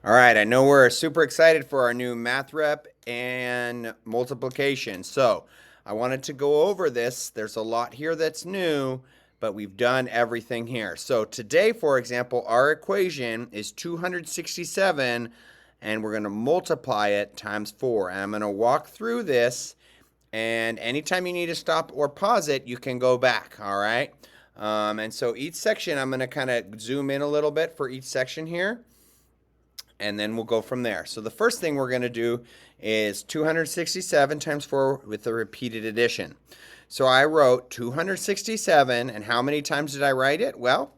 All right, I know we're super excited for our new math rep and multiplication. So I wanted to go over this. There's a lot here that's new, but we've done everything here. So today, for example, our equation is 267, and we're going to multiply it times 4. And I'm going to walk through this, and anytime you need to stop or pause it, you can go back, all right? And so each section, I'm going to kind of zoom in a little bit for each section here, and then we'll go from there. So the first thing we're going to do is 267 times 4 with the repeated addition. So I wrote 267, and how many times did I write it? Well,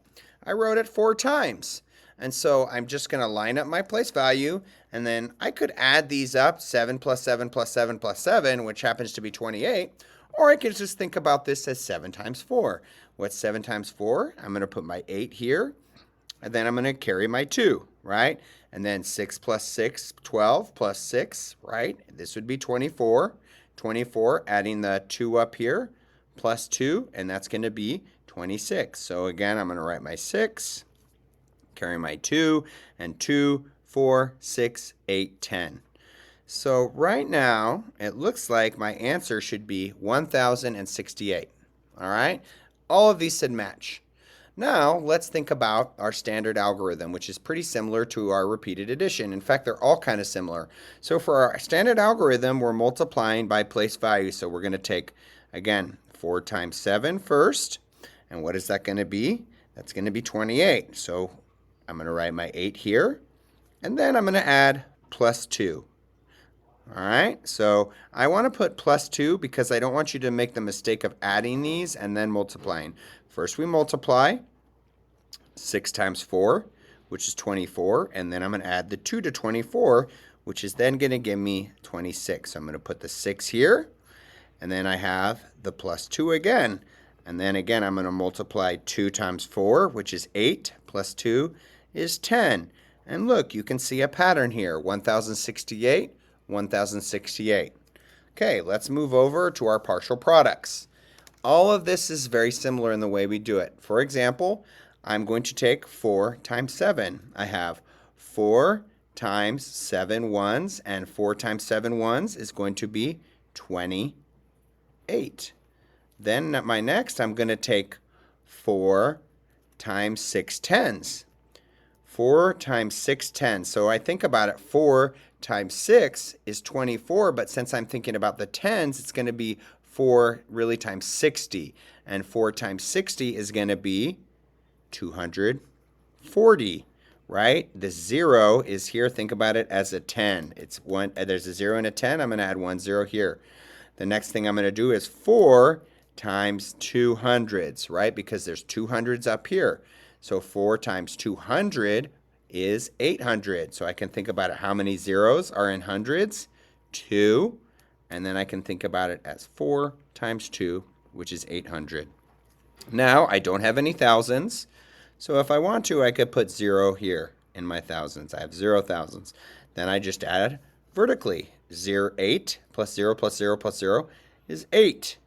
I wrote it 4 times. And so I'm just going to line up my place value, and then I could add these up, 7 plus 7 plus 7 plus 7, which happens to be 28, or I could just think about this as 7 times 4. What's 7 times 4? I'm going to put my 8 here, and then I'm going to carry my 2, right? And then 6 plus 6, 12 plus 6, right? This would be 24. 24, adding the 2 up here, plus 2, and that's going to be 26. So again, I'm going to write my 6, carry my 2, and 2, 4, 6, 8, 10. So right now, it looks like my answer should be 1,068. All right? All of these should match. Now, let's think about our standard algorithm, which is pretty similar to our repeated addition. In fact, they're all kind of similar. So for our standard algorithm, we're multiplying by place value. So we're going to take, again, 4 times 7 first. And what is that going to be? That's going to be 28. So I'm going to write my 8 here. And then I'm going to add plus 2. All right, so I want to put plus 2 because I don't want you to make the mistake of adding these and then multiplying. First we multiply 6 times 4, which is 24, and then I'm going to add the 2 to 24, which is then going to give me 26. So I'm going to put the 6 here, and then I have the plus 2 again. And then again, I'm going to multiply 2 times 4, which is 8, plus 2 is 10. And look, you can see a pattern here, 1,068, 1,068. Okay, let's move over to our partial products. All of this is very similar in the way we do it. For example, I'm going to take 4 times 7. I have 4 times 7 ones, and 4 times 7 ones is going to be 28. Then at my next, I'm going to take 4 times 6 tens. 4 times 6 tens. So I think about it, 4 times 6 is 24, but since I'm thinking about the tens, it's going to be 4 really times 60. And 4 times 60 is going to be 240, right? The 0 is here. Think about it as a 10. It's one. There's a 0 and a 10. I'm going to add 1 0 here. The next thing I'm going to do is 4 times 200s, right? Because there's 200s up here. So 4 times 200 is 800. So I can think about it. How many zeros are in hundreds? 2. And then I can think about it as 4 times 2, which is 800. Now, I don't have any thousands. So if I want to, I could put 0 here in my thousands. I have 0 thousands. Then I just add vertically. 8 plus 0 plus 0 plus 0 is 8.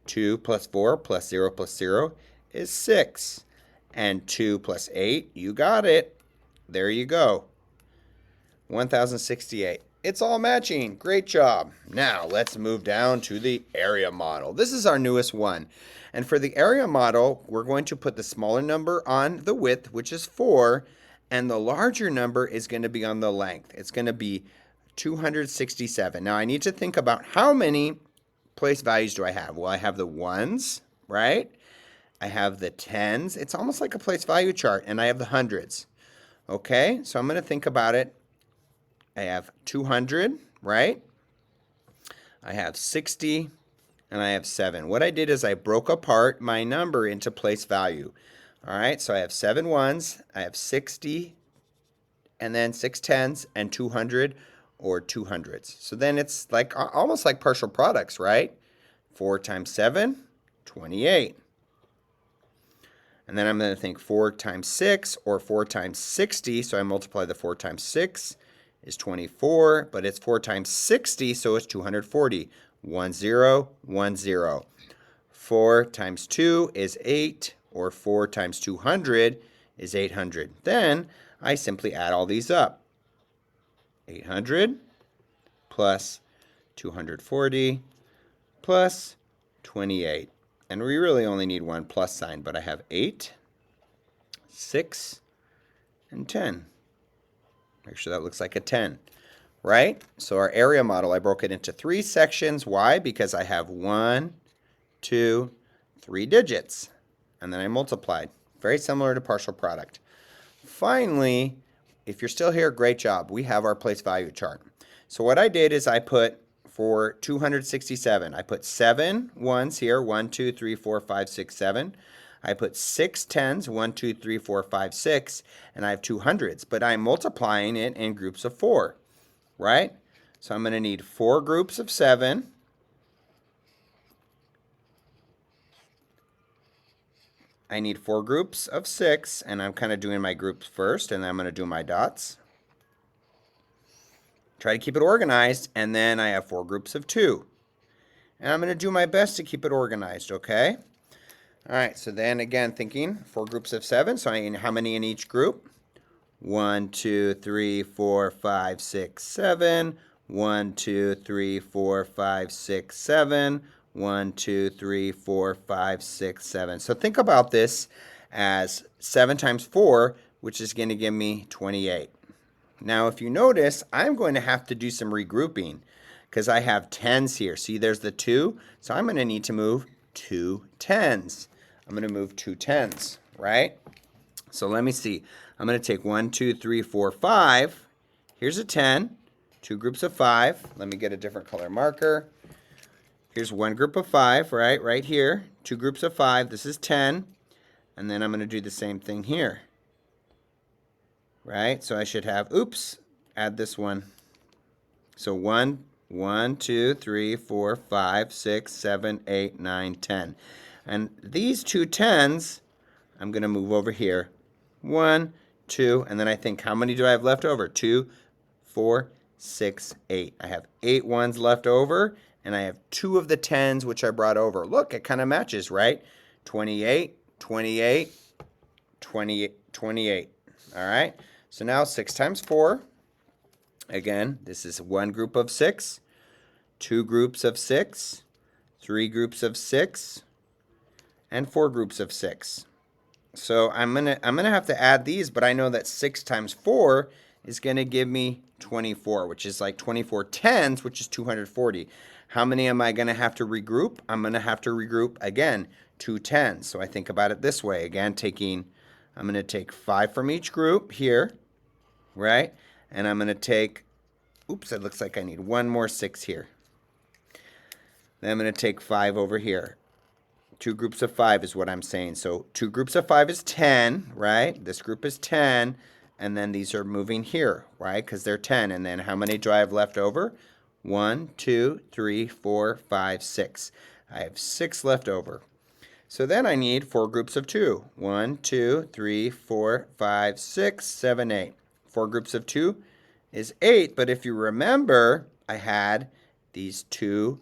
2 plus 4 plus 0 plus 0 is 6. And 2 plus 8, you got it. There you go. 1,068. It's all matching. Great job. Now let's move down to the area model. This is our newest one. And for the area model, we're going to put the smaller number on the width, which is 4, and the larger number is going to be on the length. It's going to be 267. Now I need to think about how many place values do I have? Well, I have the ones, right? I have the tens. It's almost like a place value chart, and I have the hundreds. Okay, so I'm going to think about it. I have 200, right? I have 60, and I have 7. What I did is I broke apart my number into place value. All right, so I have 7 ones, I have 60, and then 6 tens, and 200 or 200s. So then it's like almost like partial products, right? 4 times 7, 28. And then I'm going to think 4 times 6 or 4 times 60. So I multiply the 4 times 6 is 24, but it's 4 times 60, so it's 240. 1 0, 1 0. 4 times 2 is 8, or 4 times 200 is 800. Then I simply add all these up. 800 plus 240 plus 28. And we really only need one plus sign, but I have 8, 6, and 10. Make sure that looks like a 10, right? So our area model, I broke it into 3 sections. Why? Because I have 1, 2, 3 digits. And then I multiplied. Very similar to partial product. Finally, if you're still here, great job. We have our place value chart. So what I did is I put for 267, I put 7 ones here, 1, 2, 3, 4, 5, 6, 7. I put 6 tens, 1, 2, 3, 4, 5, 6, and I have 2 hundreds, but I'm multiplying it in groups of 4, right? So I'm going to need 4 groups of 7. I need 4 groups of 6, and I'm kind of doing my groups first, and then I'm going to do my dots. Try to keep it organized, and then I have 4 groups of 2. And I'm going to do my best to keep it organized, okay? All right, so then again, thinking 4 groups of 7, so how many in each group? 1, 2, 3, 4, 5, 6, 7. 1, 2, 3, 4, 5, 6, 7. 1, 2, 3, 4, 5, 6, 7. So think about this as 7 times 4, which is going to give me 28. Now, if you notice, I'm going to have to do some regrouping because I have 10s here. See, there's the 2, so I'm going to need to move 2 10s. I'm going to move 2 10s, right? So let me see. I'm going to take 1, 2, 3, 4, 5. Here's a 10, 2 groups of 5. Let me get a different color marker. Here's 1 group of 5, right here. 2 groups of 5. This is 10. And then I'm going to do the same thing here. Right? So I should have, oops, add this one. So 1, 2, 3, 4, 5, 6, 7, 8, 9, 10. And these 2 10s, I'm going to move over here. 1, 2, and then I think, how many do I have left over? 2, 4, 6, 8. I have 8 ones left over, and I have 2 of the 10s, which I brought over. Look, it kind of matches, right? 28, 28, 28, 28. All right? So now 6 times 4. Again, this is 1 group of 6, 2 groups of 6, 3 groups of 6, and 4 groups of 6. So I'm gonna have to add these, but I know that 6 times 4 is going to give me 24, which is like 24 10s, which is 240. How many am I going to have to regroup? I'm going to have to regroup, again, 2 10s. So I think about it this way. Again, I'm going to take 5 from each group here, right? And I'm going to take, oops, it looks like I need 1 more 6 here. Then I'm going to take 5 over here. 2 groups of 5 is what I'm saying. So 2 groups of 5 is 10, right? This group is 10. And then these are moving here, right? Because they're 10. And then how many do I have left over? 1, 2, 3, 4, 5, 6. I have 6 left over. So then I need 4 groups of 2. 1, 2, 3, 4, 5, 6, 7, 8. 4 groups of 2 is 8. But if you remember, I had these 2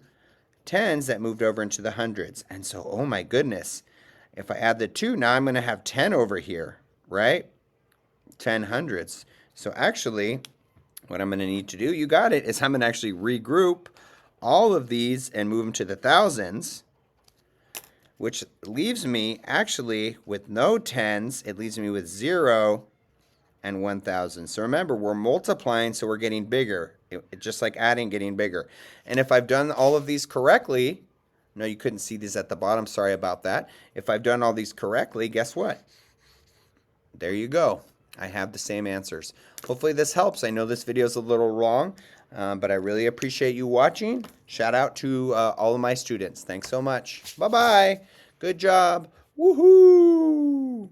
10s that moved over into the hundreds. And so, oh my goodness, if I add the 2, now I'm going to have 10 over here, right? 10 hundreds. So actually, what I'm going to need to do, you got it, is I'm going to actually regroup all of these and move them to the thousands, which leaves me actually with no 10s. It leaves me with 0 and 1,000. So remember, we're multiplying, so we're getting bigger. Just like adding, getting bigger. And if I've done all of these correctly, no, you couldn't see these at the bottom. Sorry about that. If I've done all these correctly, guess what? There you go. I have the same answers. Hopefully this helps. I know this video is a little long, but I really appreciate you watching. Shout out to all of my students. Thanks so much. Bye-bye. Good job. Woohoo!